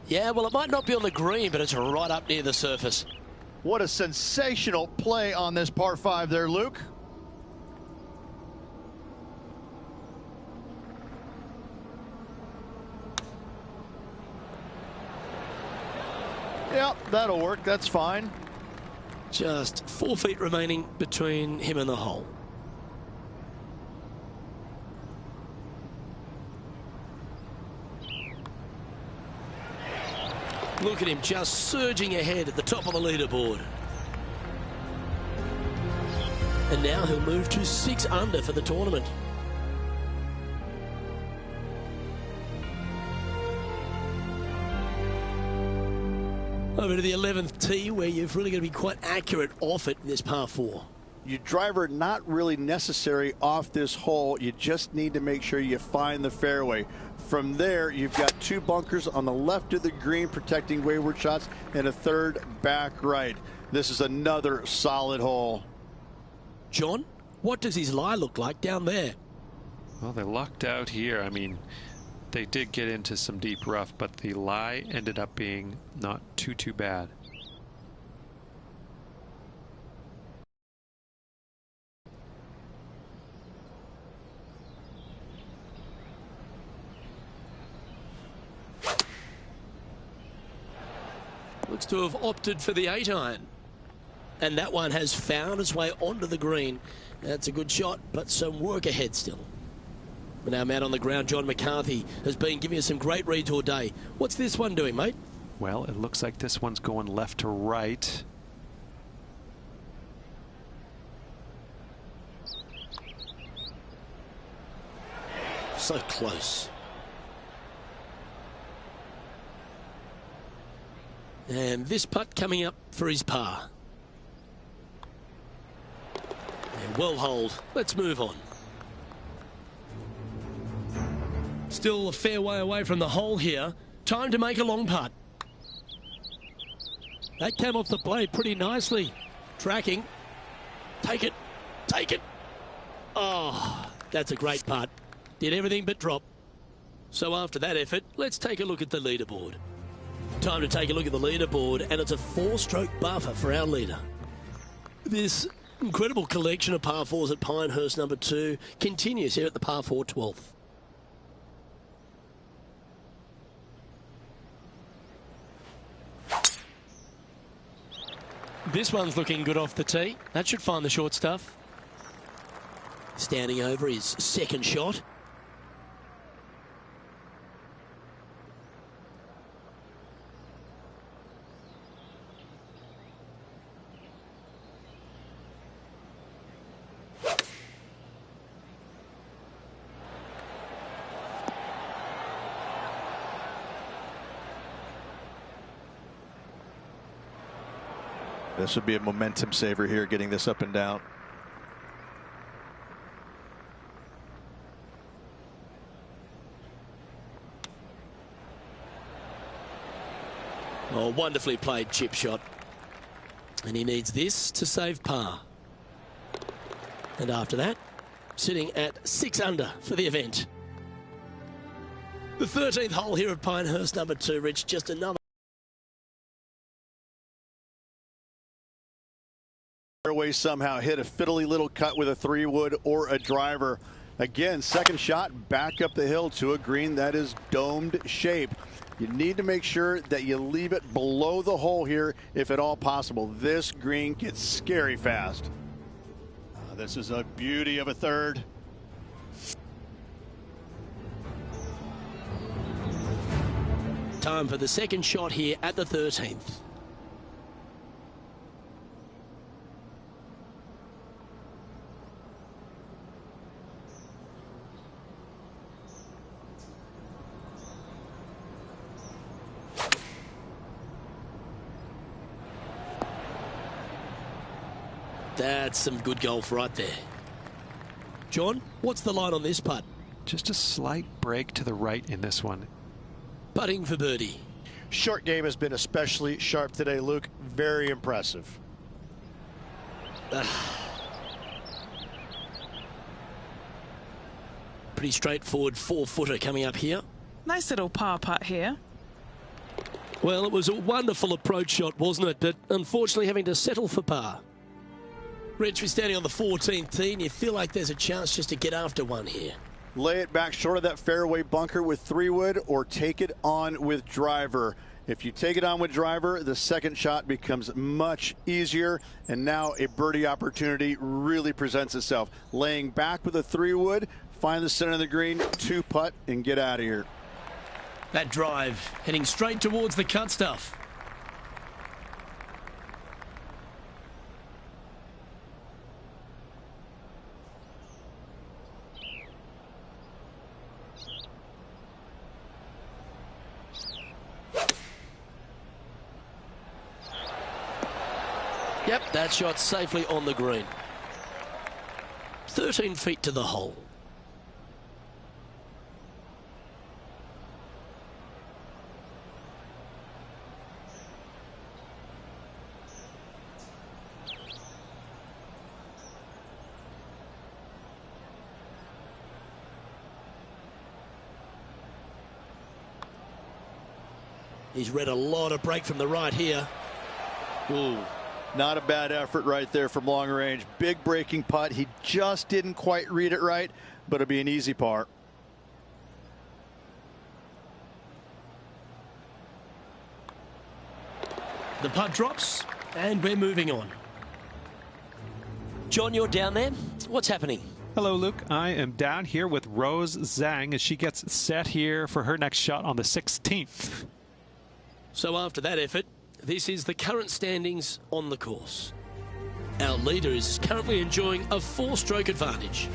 Yeah, well, it might not be on the green, but it's right up near the surface. What a sensational play on this par 5 there, Luke. Yep, that'll work. That's fine. Just 4 feet remaining between him and the hole. Look at him just surging ahead at the top of the leaderboard. And now he'll move to 6 under for the tournament. Over to the 11th tee, where you've really got to be quite accurate off it in this par 4. Your driver not really necessary off this hole. You just need to make sure you find the fairway. From there, you've got 2 bunkers on the left of the green protecting wayward shots and a 3rd back right. This is another solid hole. John, what does his lie look like down there? Well, they lucked out here. I mean, they did get into some deep rough, but the lie ended up being not too bad. Looks to have opted for the 8-iron. And that one has found its way onto the green. That's a good shot, but some work ahead still. But now out on the ground, John McCarthy has been giving us some great reads all day. What's this one doing, mate? Well, it looks like this one's going left to right. So close. And this putt coming up for his par. Yeah, well holed. Let's move on. Still a fair way away from the hole here. Time to make a long putt. That came off the blade pretty nicely. Tracking. Take it. Take it. Oh, that's a great putt. Did everything but drop. So after that effort, let's take a look at the leaderboard. Time to take a look at the leaderboard, and it's a 4-stroke buffer for our leader. This incredible collection of par 4s at Pinehurst number 2 continues here at the par 4 12th. This one's looking good off the tee. That should find the short stuff. Standing over his second shot. This would be a momentum saver here, getting this up and down. Oh, wonderfully played chip shot. And he needs this to save par. And after that, sitting at 6 under for the event. The 13th hole here at Pinehurst number 2, Rich, just another. Fairway somehow hit a fiddly little cut with a 3-wood or a driver. Again, second shot back up the hill to a green that is domed shape. You need to make sure that you leave it below the hole here if at all possible. This green gets scary fast. This is a beauty of a 3rd. Time for the second shot here at the 13th. That's some good golf right there. John, what's the line on this putt? Just a slight break to the right in this one. Putting for birdie. Short game has been especially sharp today, Luke. Very impressive. Pretty straightforward 4-footer coming up here. Nice little par putt here. Well, it was a wonderful approach shot, wasn't it? But unfortunately having to settle for par. Rich, we're standing on the 14th tee, and you feel like there's a chance just to get after one here. Lay it back short of that fairway bunker with 3-wood or take it on with driver. If you take it on with driver, the second shot becomes much easier, and now a birdie opportunity really presents itself. Laying back with a 3-wood, find the center of the green, 2-putt, and get out of here. That drive heading straight towards the cut stuff. Yep, that shot safely on the green. 13 feet to the hole. He's read a lot of break from the right here. Ooh. Not a bad effort right there from long range. Big breaking putt. He just didn't quite read it right, but it'll be an easy par. The putt drops, and we're moving on. John, you're down there. What's happening? Hello, Luke. I am down here with Rose Zhang as she gets set here for her next shot on the 16th. So after that effort, this is the current standings on the course. Our leader is currently enjoying a 4-stroke advantage.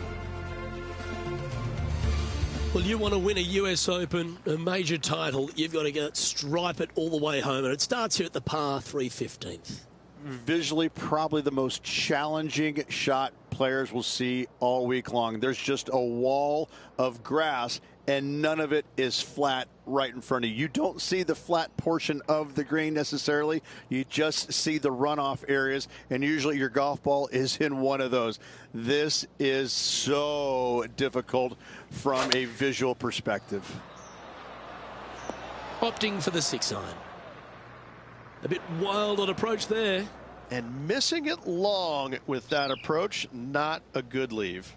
Well, you want to win a US Open, a major title, you've got to stripe it all the way home, and it starts here at the par 315th. Visually, probably the most challenging shot players will see all week long. There's just a wall of grass, and none of it is flat right in front of you. You don't see the flat portion of the green necessarily. You just see the runoff areas, and usually your golf ball is in one of those. This is so difficult from a visual perspective. Opting for the 6-iron. A bit wild on approach there. And missing it long with that approach, not a good leave.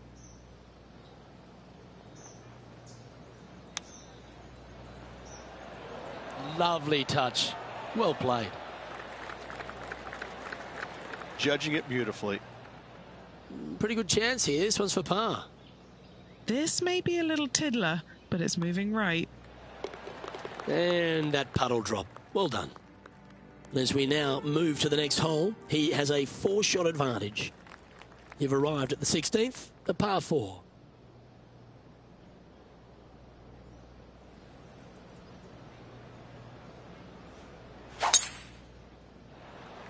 Lovely touch. Well played. Judging it beautifully. Pretty good chance here. This one's for par. This may be a little tiddler, but it's moving right. And that puddle drop. Well done. As we now move to the next hole, he has a 4-shot advantage. You've arrived at the 16th, a par 4.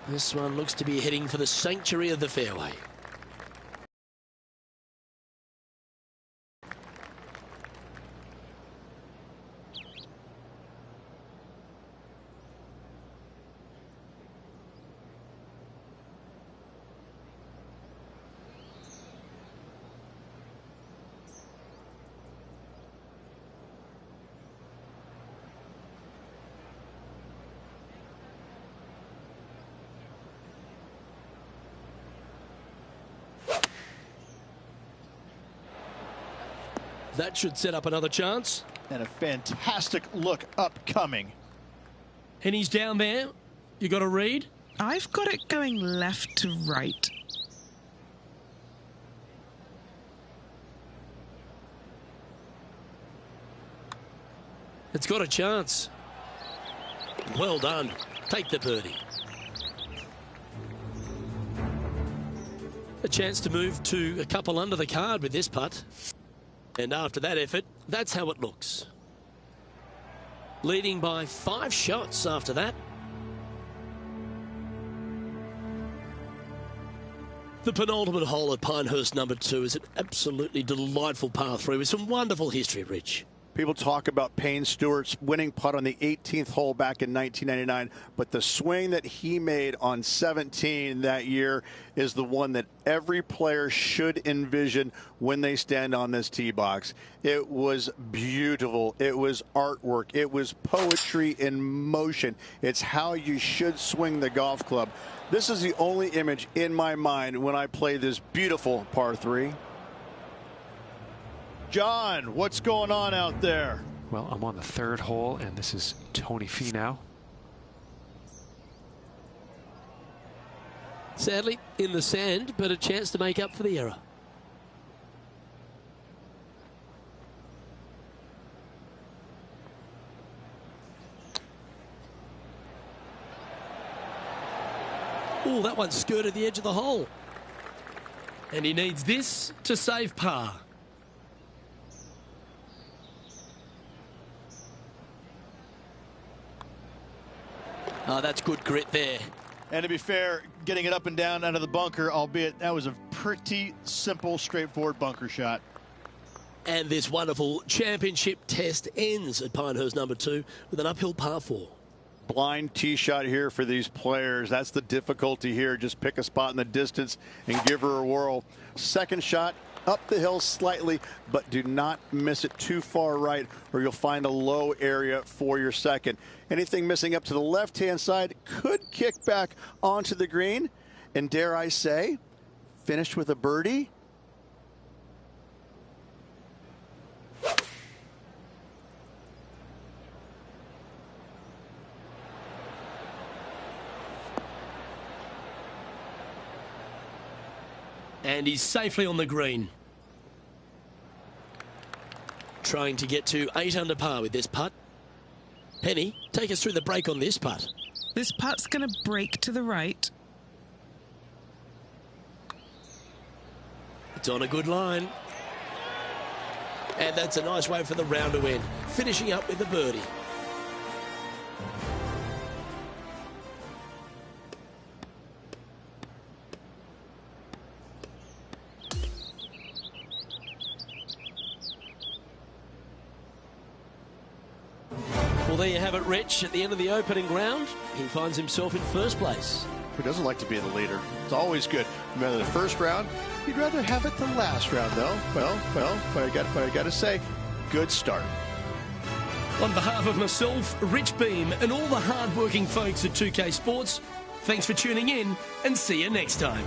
This one looks to be heading for the sanctuary of the fairway. That should set up another chance. And a fantastic look upcoming. And he's down there. You got a read? I've got it going left to right. It's got a chance. Well done. Take the birdie. A chance to move to a couple under the card with this putt. And after that effort, that's how it looks. Leading by 5 shots after that. The penultimate hole at Pinehurst number 2 is an absolutely delightful par 3 with some wonderful history, Rich. People talk about Payne Stewart's winning putt on the 18th hole back in 1999, but the swing that he made on 17 that year is the one that every player should envision when they stand on this tee box. It was beautiful. It was artwork. It was poetry in motion. It's how you should swing the golf club. This is the only image in my mind when I play this beautiful par 3. John, what's going on out there? Well, I'm on the 3rd hole, and this is Tony Finau. Sadly, in the sand, but a chance to make up for the error. Oh, that one skirted the edge of the hole. And he needs this to save par. Oh, that's good grit there. And to be fair, getting it up and down out of the bunker, albeit that was a pretty simple, straightforward bunker shot. And this wonderful championship test ends at Pinehurst number 2 with an uphill par 4. Blind tee shot here for these players. That's the difficulty here. Just pick a spot in the distance and give her a whirl. Second shot up the hill slightly, but do not miss it too far right, or you'll find a low area for your second. Anything missing up to the left-hand side could kick back onto the green, and dare I say, finish with a birdie. And he's safely on the green. Trying to get to 8 under par with this putt. Penny, take us through the break on this putt. This putt's going to break to the right. It's on a good line. And that's a nice way for the round to end. Finishing up with the birdie. Well, there you have it, Rich. At the end of the opening round, he finds himself in first place. Who doesn't like to be the leader? It's always good. No matter the first round, you'd rather have it the last round, though. Well, but I got to say, good start. On behalf of myself, Rich Beam, and all the hard-working folks at 2K Sports, thanks for tuning in, and see you next time.